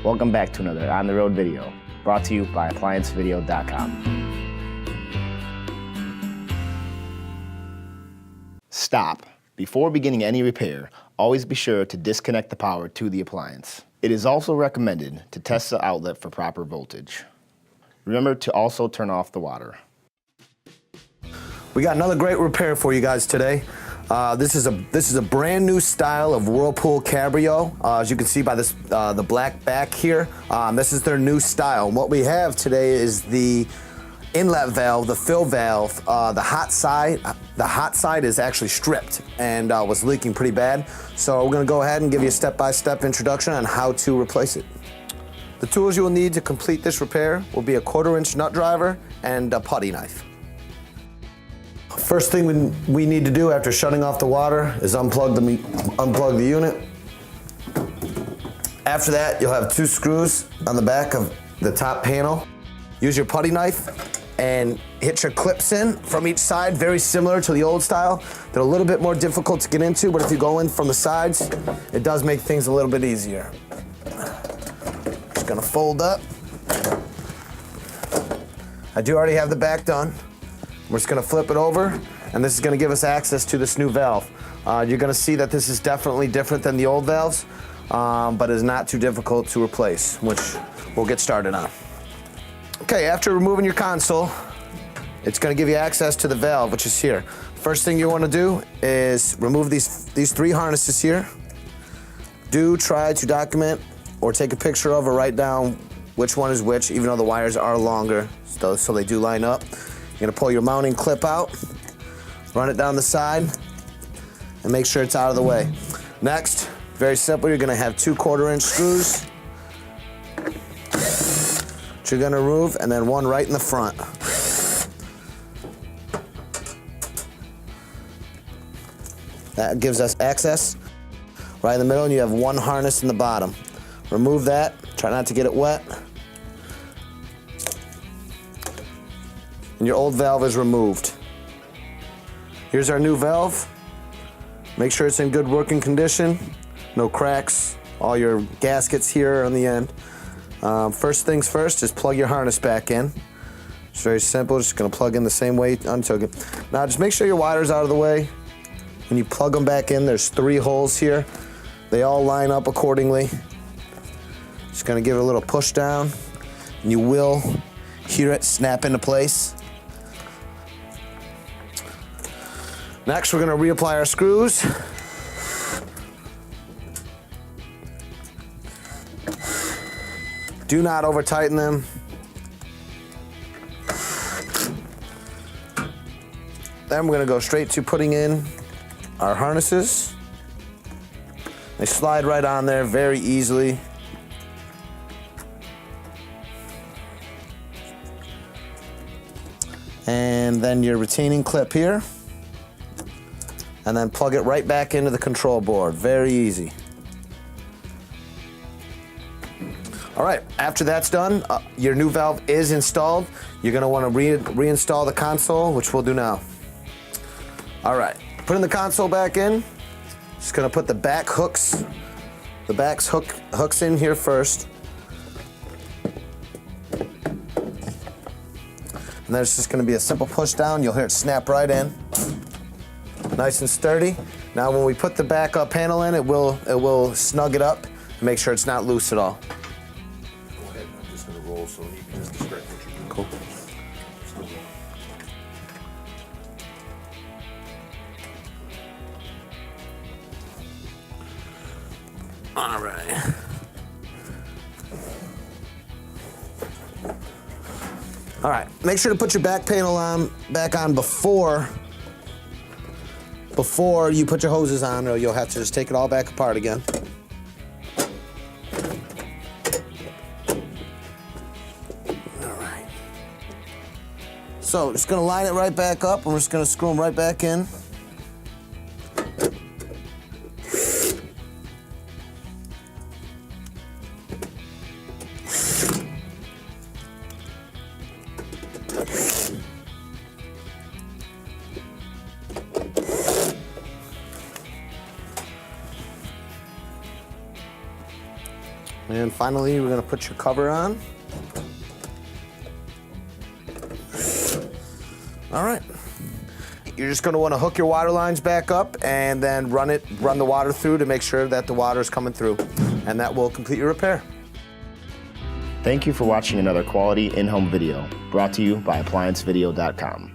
Welcome back to another On the Road video, brought to you by ApplianceVideo.com. Stop. Before beginning any repair, always be sure to disconnect the power to the appliance. It is also recommended to test the outlet for proper voltage. Remember to also turn off the water. We got another great repair for you guys today. This is a brand new style of Whirlpool Cabrio. As you can see by this the black back here, this is their new style. And what we have today is the inlet valve, the fill valve. The hot side is actually stripped and was leaking pretty bad. So we're gonna go ahead and give you a step-by-step introduction on how to replace it. The tools you will need to complete this repair will be a 1/4-inch nut driver and a putty knife. First thing we need to do after shutting off the water is unplug the unit. After that, you'll have 2 screws on the back of the top panel. Use your putty knife and hit your clips in from each side, very similar to the old style. They're a little bit more difficult to get into, but if you go in from the sides, it does make things a little bit easier. Just gonna fold up. I do already have the back done. We're just gonna flip it over, and this is gonna give us access to this new valve. You're gonna see that this is definitely different than the old valves, but is not too difficult to replace, which we'll get started on. Okay, after removing your console, it's gonna give you access to the valve, which is here. First thing you wanna do is remove these 3 harnesses here. Do try to document or take a picture of or write down which one is which, even though the wires are longer, so they do line up. You're gonna pull your mounting clip out, run it down the side, and make sure it's out of the way. Next, very simple, you're gonna have 2 1/4-inch screws, which you're gonna remove, and then 1 right in the front. That gives us access. Right in the middle, and you have 1 harness in the bottom. Remove that, try not to get it wet. And your old valve is removed. Here's our new valve. Make sure it's in good working condition. No cracks. All your gaskets here on the end. First things first, just plug your harness back in. It's very simple, just gonna plug in the same way you untook it. Now just make sure your wire's out of the way. When you plug them back in, there's 3 holes here. They all line up accordingly. Just gonna give it a little push down, and you will hear it snap into place. Next, we're gonna reapply our screws. Do not over tighten them. Then we're gonna go straight to putting in our harnesses. They slide right on there very easily. And then your retaining clip here. And then plug it right back into the control board. Very easy. All right, after that's done, your new valve is installed. You're gonna wanna reinstall the console, which we'll do now. All right, putting the console back in. Just gonna put the back hooks, hooks in here first. And then it's just gonna be a simple push down. You'll hear it snap right in. Nice and sturdy. Now when we put the backup panel in, it will snug it up and make sure it's not loose at all. Go ahead, I'm just gonna roll so you can describe what you're doing. Cool. All right. All right, make sure to put your back panel back on before you put your hoses on, or you'll have to just take it all back apart again. All right. So just gonna line it right back up, and we're just gonna screw them right back in. and finally, we're gonna put your cover on. All right. You're just gonna wanna hook your water lines back up and then run the water through to make sure that the water is coming through. And that will complete your repair. Thank you for watching another quality in-home video brought to you by ApplianceVideo.com.